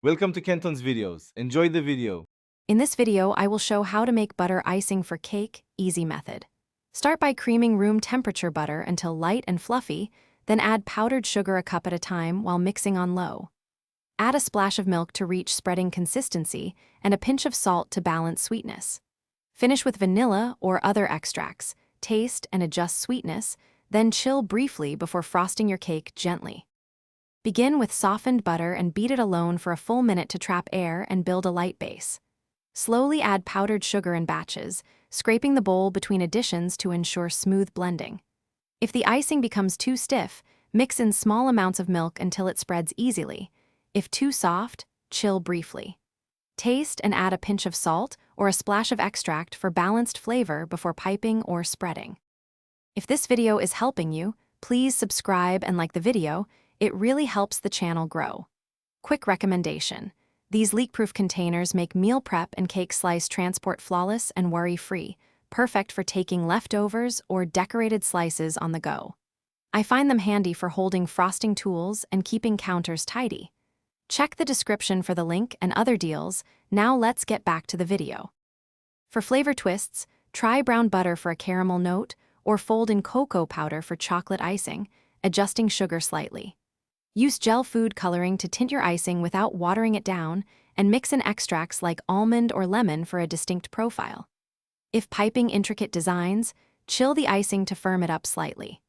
Welcome to Kenton's videos. Enjoy the video. In this video, I will show how to make butter icing for cake, easy method. Start by creaming room temperature butter until light and fluffy, then add powdered sugar a cup at a time while mixing on low. Add a splash of milk to reach spreading consistency and a pinch of salt to balance sweetness. Finish with vanilla or other extracts, taste and adjust sweetness, then chill briefly before frosting your cake gently. Begin with softened butter and beat it alone for a full minute to trap air and build a light base. Slowly add powdered sugar in batches, scraping the bowl between additions to ensure smooth blending. If the icing becomes too stiff, mix in small amounts of milk until it spreads easily. If too soft, chill briefly. Taste and add a pinch of salt or a splash of extract for balanced flavor before piping or spreading. If this video is helping you, please subscribe and like the video. It really helps the channel grow. Quick recommendation. These leak-proof containers make meal prep and cake slice transport flawless and worry-free, perfect for taking leftovers or decorated slices on the go. I find them handy for holding frosting tools and keeping counters tidy. Check the description for the link and other deals. Now let's get back to the video. For flavor twists, try brown butter for a caramel note or fold in cocoa powder for chocolate icing, adjusting sugar slightly. Use gel food coloring to tint your icing without watering it down, and mix in extracts like almond or lemon for a distinct profile. If piping intricate designs, chill the icing to firm it up slightly.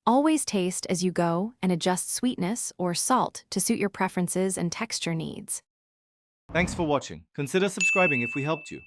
Always taste as you go and adjust sweetness or salt to suit your preferences and texture needs. Thanks for watching. Consider subscribing if we helped you.